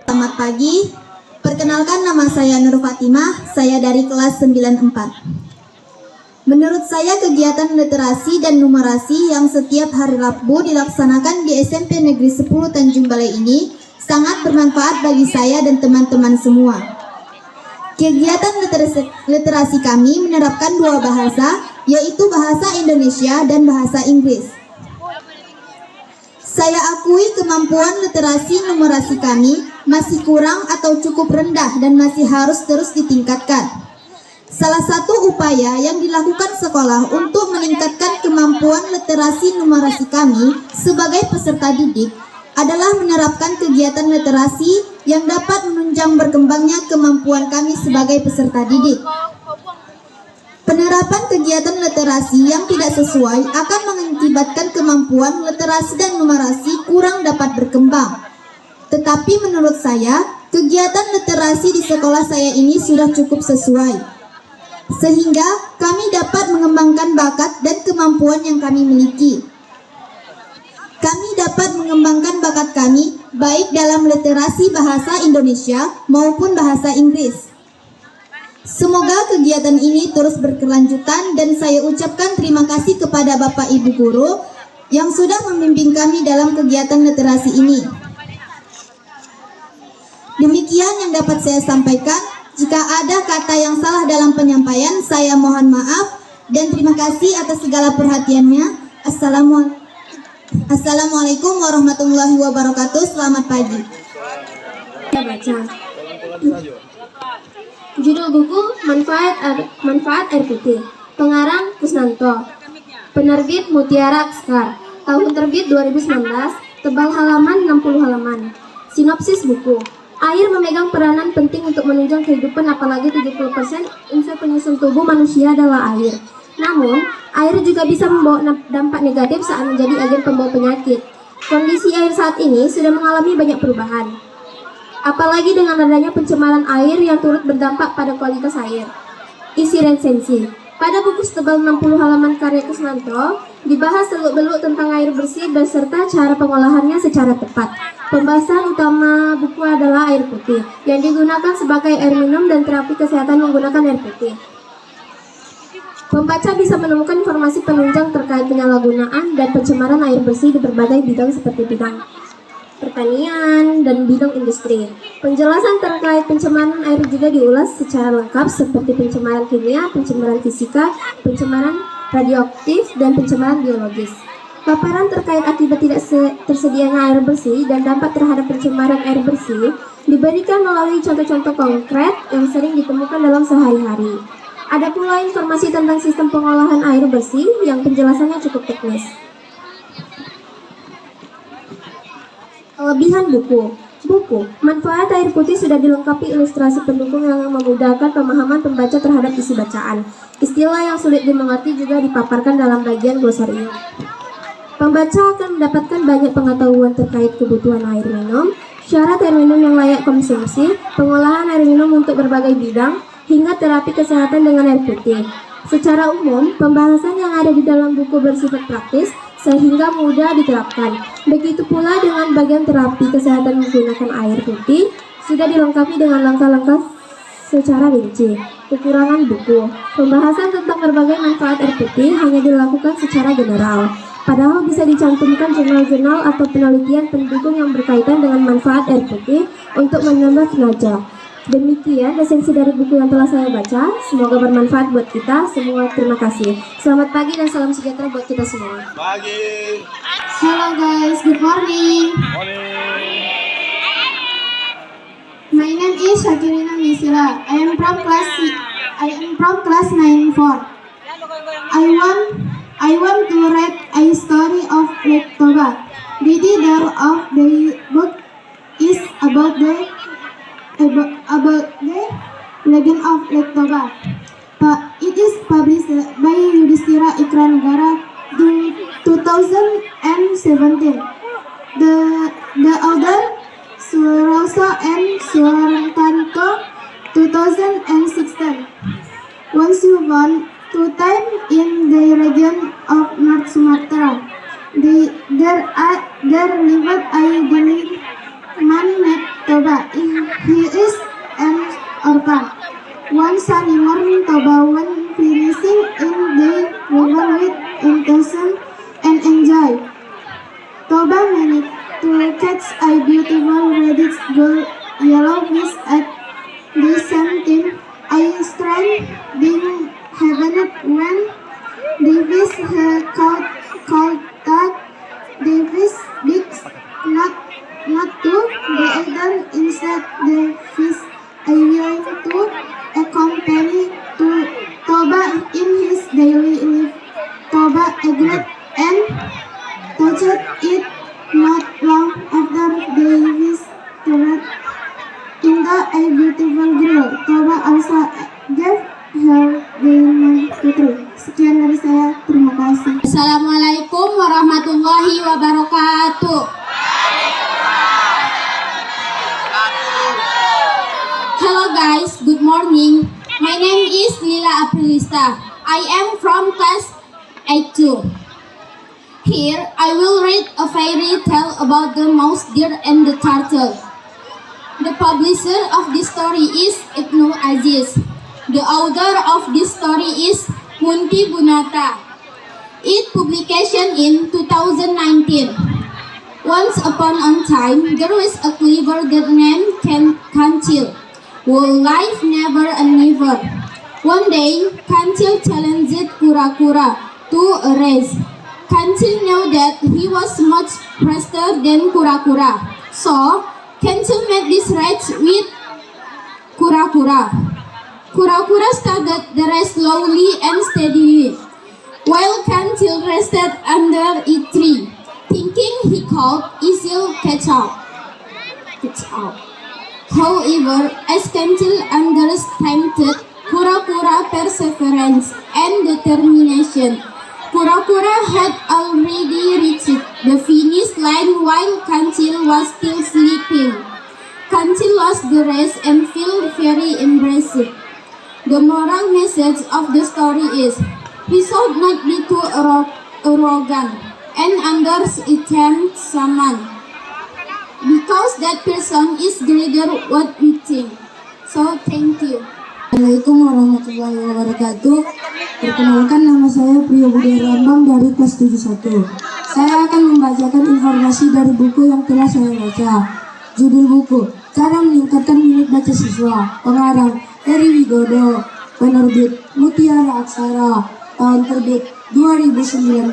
Selamat pagi, perkenalkan nama saya Nur Fatimah, saya dari kelas 94. Menurut saya kegiatan literasi dan numerasi yang setiap hari Rabu dilaksanakan di SMP Negeri 10 Tanjung Balai ini sangat bermanfaat bagi saya dan teman-teman semua. Kegiatan literasi kami menerapkan dua bahasa, yaitu bahasa Indonesia dan bahasa Inggris. Saya akui kemampuan literasi numerasi kami masih kurang atau cukup rendah dan masih harus terus ditingkatkan. Salah satu upaya yang dilakukan sekolah untuk meningkatkan kemampuan literasi numerasi kami sebagai peserta didik adalah menerapkan kegiatan literasi yang dapat menunjang berkembangnya kemampuan kami sebagai peserta didik. Penerapan kegiatan literasi yang tidak sesuai akan mengakibatkan kemampuan literasi dan numerasi kurang dapat berkembang. Tetapi menurut saya, kegiatan literasi di sekolah saya ini sudah cukup sesuai, sehingga kami dapat mengembangkan bakat dan kemampuan yang kami miliki. Kami dapat mengembangkan bakat kami baik dalam literasi bahasa Indonesia maupun bahasa Inggris. Semoga kegiatan ini terus berkelanjutan dan saya ucapkan terima kasih kepada Bapak Ibu Guru yang sudah membimbing kami dalam kegiatan literasi ini. Demikian yang dapat saya sampaikan. Jika ada kata yang salah dalam penyampaian, saya mohon maaf dan terima kasih atas segala perhatiannya. Assalamualaikum warahmatullahi wabarakatuh. Selamat pagi. Saya baca. Judul buku Manfaat Air Putih. Pengarang Kusnanto. Penerbit Mutiara Akskar. Tahun terbit 2019. Tebal halaman 60 halaman. Sinopsis buku. Air memegang peranan penting untuk menunjang kehidupan, apalagi 70% unsur penyusun tubuh manusia adalah air. Namun, air juga bisa membawa dampak negatif saat menjadi agen pembawa penyakit. Kondisi air saat ini sudah mengalami banyak perubahan, apalagi dengan adanya pencemaran air yang turut berdampak pada kualitas air. Isi resensi. Pada buku setebal 60 halaman karya Kusnanto, dibahas seluk-beluk tentang air bersih beserta cara pengolahannya secara tepat. Pembahasan utama buku adalah air putih, yang digunakan sebagai air minum dan terapi kesehatan menggunakan air putih. Pembaca bisa menemukan informasi penunjang terkait penyalahgunaan dan pencemaran air bersih di berbagai bidang seperti bidang pertanian dan bidang industri. Penjelasan terkait pencemaran air juga diulas secara lengkap seperti pencemaran kimia, pencemaran fisika, pencemaran radioaktif, dan pencemaran biologis. Paparan terkait akibat tidak tersedianya air bersih dan dampak terhadap pencemaran air bersih diberikan melalui contoh-contoh konkret yang sering ditemukan dalam sehari-hari. Ada pula informasi tentang sistem pengolahan air bersih yang penjelasannya cukup teknis. Kelebihan buku. Manfaat air putih sudah dilengkapi ilustrasi pendukung yang memudahkan pemahaman pembaca terhadap isi bacaan. Istilah yang sulit dimengerti juga dipaparkan dalam bagian glosarium. Pembaca akan mendapatkan banyak pengetahuan terkait kebutuhan air minum, syarat air minum yang layak konsumsi, pengolahan air minum untuk berbagai bidang, hingga terapi kesehatan dengan air putih. Secara umum, pembahasan yang ada di dalam buku bersifat praktis sehingga mudah diterapkan. Begitu pula dengan bagian terapi kesehatan menggunakan air putih sudah dilengkapi dengan langkah-langkah secara rinci. Kekurangan buku. Pembahasan tentang berbagai manfaat air putih hanya dilakukan secara general. Padahal bisa dicantumkan jurnal-jurnal atau penelitian pendukung yang berkaitan dengan manfaat air putih untuk menambah kinerja. Demikian resensi dari buku yang telah saya baca. Semoga bermanfaat buat kita semua. Terima kasih. Selamat pagi dan salam sejahtera buat kita semua. Pagi. Hello guys, good morning. My name is Shakirina Misila. I am from class 9-4. I want to write a story of Lake Toba. The title of the book is about the Legend of Lake Toba. It is published by Yudhistira Ikranegara 2017. The author Suroso and Surantanto 2016. Once you born 2 times in the region of North Sumatra, there lived a Dali man named Toba. He is an orphan. One sunny morning, Toba went fishing in the river with intention and enjoy. Toba managed to catch a beautiful reddish yellow fish at the same time. A strange thing happened when the fish called that the fish did not to the other. Instead, the fish willing to accompany to Toba in his daily life. Toba agreed and touched it. Not long after, the fish turned into a beautiful girl. Toba also gave her the name Putri. Sekian dari saya, terima kasih. Assalamualaikum warahmatullahi wabarakatuh. Hello guys, good morning. My name is Lila Aprilista. I am from class 8-2. Here I will read a fairy tale about the mouse, deer, and the turtle. The publisher of this story is Ibnu Aziz. The author of this story is Munti Bunata. Its publication in 2019. Once upon a time, there was a clever girl named Kancil, who lived never and never. One day, Kancil challenged Kura-Kura to a race. Kancil knew that he was much faster than Kura-Kura, so Kancil made this race with Kura-Kura. Kura-Kura started the race slowly and steadily, while Kancil rested under a tree, thinking he could easily catch up. However, as Kancil underestimated Kura-Kura perseverance and determination, Kura-Kura had already reached the finish line while Kancil was still sleeping. Kancil lost the race and felt very embarrassed. The moral message of the story is, we should not be too arrogant and underestimate someone, because that person is greater what we think. So, thank you. Assalamualaikum warahmatullahi wabarakatuh. Perkenalkan, nama saya Priyo Budi Rambang dari kelas 71. Saya akan membacakan informasi dari buku yang telah saya baca. Judul buku, Cara Meningkatkan Minat Baca Siswa. Pengarang Heri Wigodo. Penerbit Mutiara Aksara. Tahun terbit 2019.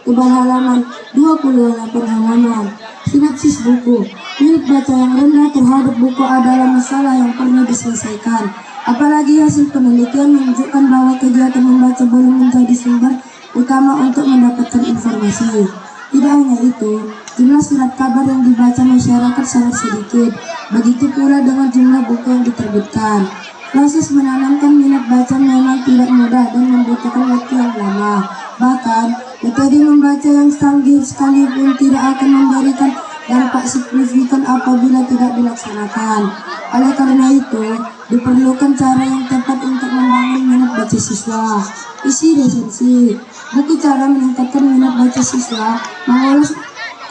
Tebal halaman 28 halaman. Sinopsis buku. Minat baca yang rendah terhadap buku adalah masalah yang pernah diselesaikan. Apalagi hasil penelitian menunjukkan bahwa kegiatan membaca belum menjadi sumber utama untuk mendapatkan informasi. Tidak hanya itu, jumlah surat kabar yang dibaca masyarakat sangat sedikit. Begitu pula dengan jumlah buku yang diterbitkan. Proses menanamkan minat baca memang tidak mudah dan membutuhkan waktu yang lama. Bahkan, metode membaca yang canggih sekalipun tidak akan memberikan dampak signifikan apabila tidak dilaksanakan. Oleh karena itu, diperlukan cara yang tepat untuk membangun minat baca siswa. Isi resensi buku Cara Meningkatkan Minat Baca Siswa mengulas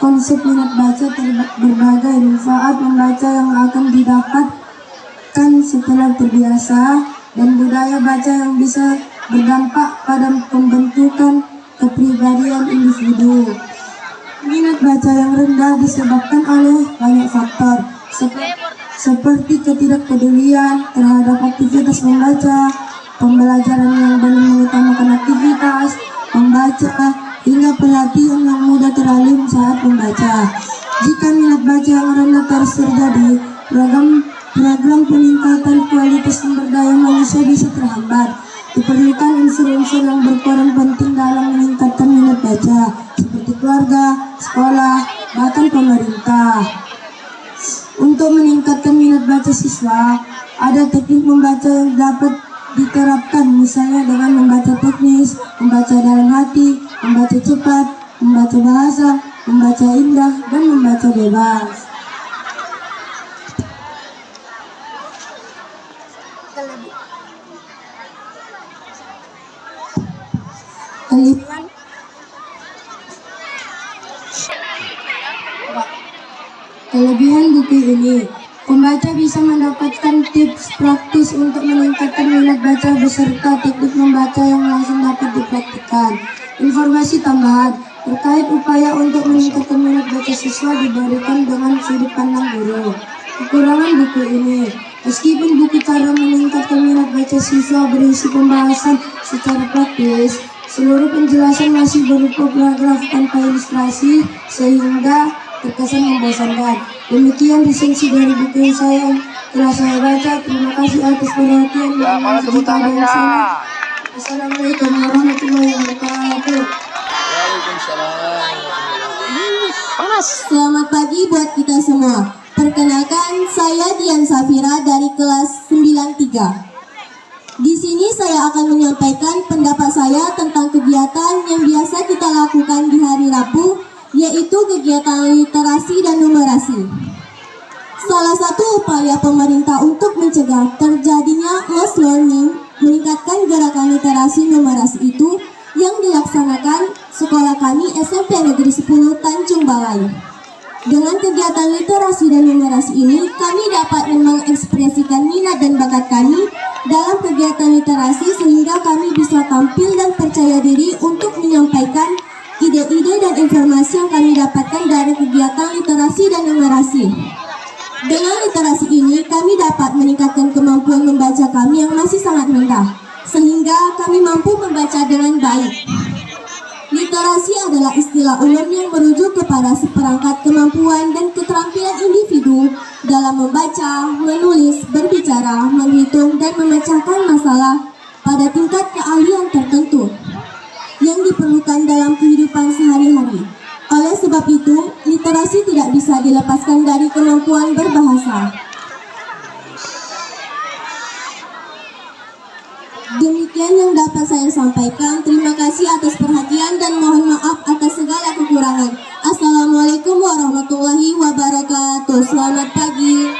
konsep minat baca, berbagai manfaat membaca yang akan didapatkan setelah terbiasa, dan budaya baca yang bisa berdampak pada pembentukan kepribadian individu. Minat baca yang rendah disebabkan oleh banyak faktor, seperti ketidakpedulian terhadap aktivitas membaca, pembelajaran yang belum mengutamakan aktivitas membaca, hingga perhatian yang mudah teralih saat membaca. Jika minat baca yang rendah terus terjadi, program peningkatan kualitas sumber daya manusia bisa terhambat. Diperlukan unsur-unsur yang berperan penting dalam meningkatkan minat baca, seperti keluarga, sekolah, bahkan pemerintah. Untuk meningkatkan minat baca siswa, Ada teknik membaca yang dapat diterapkan, misalnya dengan membaca teknis, membaca dalam hati, membaca cepat, membaca bahasa, membaca indah, dan membaca bebas. Kelebihan buku ini, pembaca bisa mendapatkan tips praktis untuk meningkatkan minat baca beserta teknik membaca yang langsung dapat dipraktikkan. Informasi tambahan terkait upaya untuk meningkatkan minat baca siswa diberikan dengan sudut pandang guru. Kekurangan buku ini, meskipun buku cara meningkatkan minat baca siswa berisi pembahasan secara praktis, seluruh penjelasan masih berupa paragraf tanpa ilustrasi sehingga terkesan membosankan. Demikian resensi dari buku yang telah saya baca. Terima kasih atas perhatian dan Assalamualaikum warahmatullahi wabarakatuh. Selamat pagi buat kita semua. Perkenalkan, saya Dian Safira dari kelas 93. Di sini saya akan menyampaikan pendapat saya tentang kegiatan yang biasa kita lakukan di hari Rabu, yaitu kegiatan literasi dan numerasi. Salah satu upaya pemerintah untuk mencegah terjadinya mass learning meningkatkan gerakan literasi numerasi itu yang dilaksanakan sekolah kami SMP Negeri 10 Tanjung Balai. Dengan kegiatan literasi dan numerasi ini, kami dapat mengekspresikan minat dan bakat kami dalam kegiatan literasi sehingga kami bisa tampil dan percaya diri untuk menyampaikan ide-ide dan informasi yang kami dapatkan dari kegiatan literasi dan numerasi. Dengan literasi ini, kami dapat meningkatkan kemampuan membaca kami yang masih sangat rendah, sehingga kami mampu membaca dengan baik. Literasi adalah istilah umum yang merujuk kepada seperangkat kemampuan dan keterampilan individu dalam membaca, menulis, berbicara, menghitung, dan memecahkan masalah pada tingkat keahlian tertentu yang diperlukan dalam kehidupan sehari-hari. Oleh sebab itu, literasi tidak bisa dilepaskan dari kemampuan berbahasa. Demikian yang dapat saya sampaikan. Terima kasih atas perhatian dan mohon maaf atas segala kekurangan. Assalamualaikum warahmatullahi wabarakatuh. Selamat pagi.